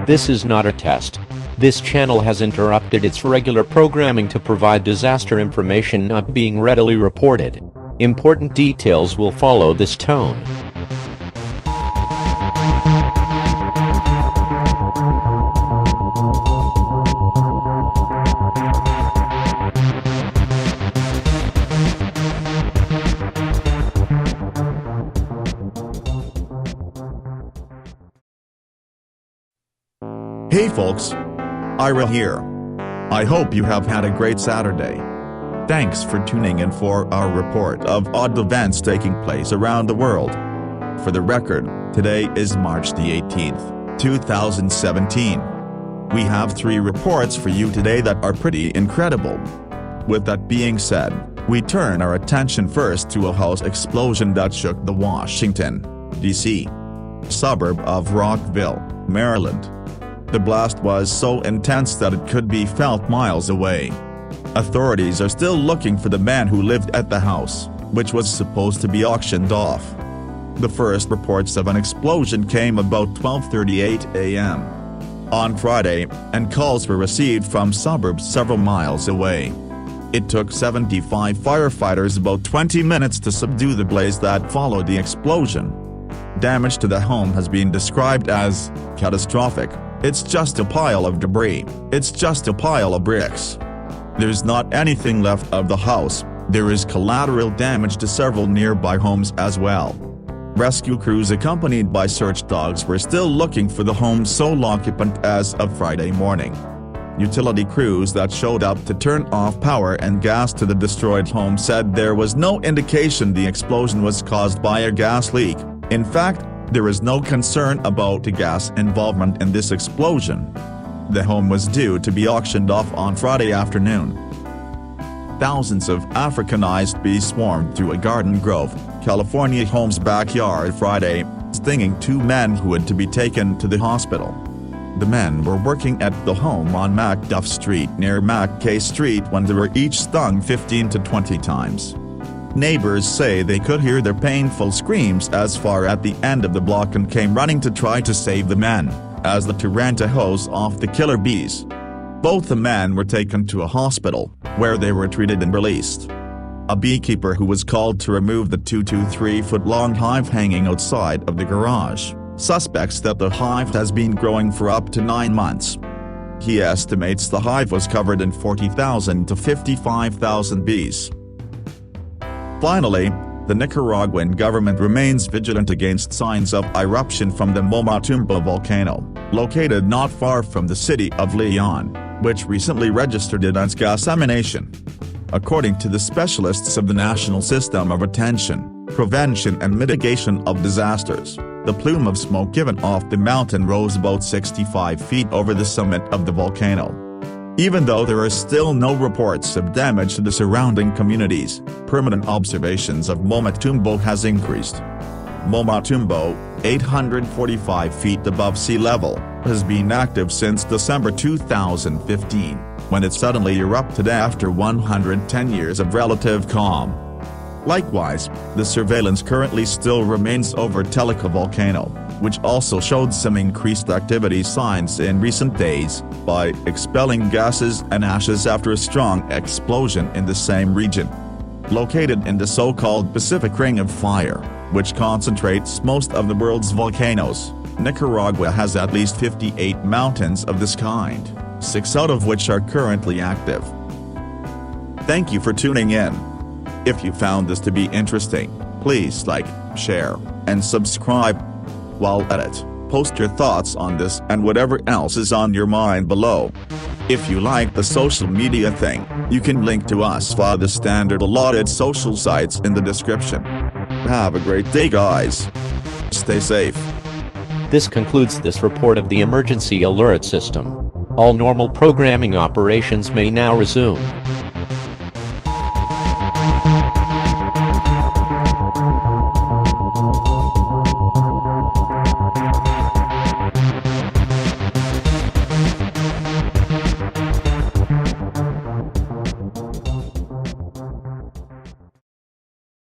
This is not a test. This channel has interrupted its regular programming to provide disaster information not being readily reported. Important details will follow this tone. Hey folks, Ira here. I hope you have had a great Saturday. Thanks for tuning in for our report of odd events taking place around the world. For the record, today is March the 18th, 2017. We have 3 reports for you today that are pretty incredible. With that being said, we turn our attention first to a house explosion that shook the Washington, D.C. suburb of Rockville, Maryland. The blast was so intense that it could be felt miles away. Authorities are still looking for the man who lived at the house, which was supposed to be auctioned off. The first reports of an explosion came about 12:38 a.m. on Friday, and calls were received from suburbs several miles away. It took 75 firefighters about 20 minutes to subdue the blaze that followed the explosion. Damage to the home has been described as catastrophic. It's just a pile of debris, it's just a pile of bricks. There's not anything left of the house. There is collateral damage to several nearby homes as well. Rescue crews accompanied by search dogs were still looking for the home's sole occupant as of Friday morning. Utility crews that showed up to turn off power and gas to the destroyed home said there was no indication the explosion was caused by a gas leak. In fact, there is no concern about the gas involvement in this explosion. The home was due to be auctioned off on Friday afternoon. Thousands of Africanized bees swarmed through a Garden Grove, California home's backyard Friday, stinging 2 men who had to be taken to the hospital. The men were working at the home on MacDuff Street near McKay Street when they were each stung 15 to 20 times. Neighbors say they could hear their painful screams as far at the end of the block and came running to try to save the men, as the tarantula hose off the killer bees. Both the men were taken to a hospital, where they were treated and released. A beekeeper who was called to remove the 2 to 3 foot long hive hanging outside of the garage, suspects that the hive has been growing for up to 9 months. He estimates the hive was covered in 40,000 to 55,000 bees. Finally, the Nicaraguan government remains vigilant against signs of eruption from the Momotumbo volcano, located not far from the city of Leon, which recently registered it as gas emanation. According to the specialists of the National System of Attention, Prevention and Mitigation of Disasters, the plume of smoke given off the mountain rose about 65 feet over the summit of the volcano. Even though there are still no reports of damage to the surrounding communities, permanent observations of Momotumbo has increased. Momotumbo, 845 feet above sea level, has been active since December 2015, when it suddenly erupted after 110 years of relative calm. Likewise, the surveillance currently still remains over Telica volcano, which also showed some increased activity signs in recent days, by expelling gases and ashes after a strong explosion in the same region. Located in the so-called Pacific Ring of Fire, which concentrates most of the world's volcanoes, Nicaragua has at least 58 mountains of this kind, 6 out of which are currently active. Thank you for tuning in. If you found this to be interesting, please like, share, and subscribe. While at it, post your thoughts on this and whatever else is on your mind below. If you like the social media thing, you can link to us via the standard allotted social sites in the description. Have a great day, guys. Stay safe. This concludes this report of the emergency alert system. All normal programming operations may now resume.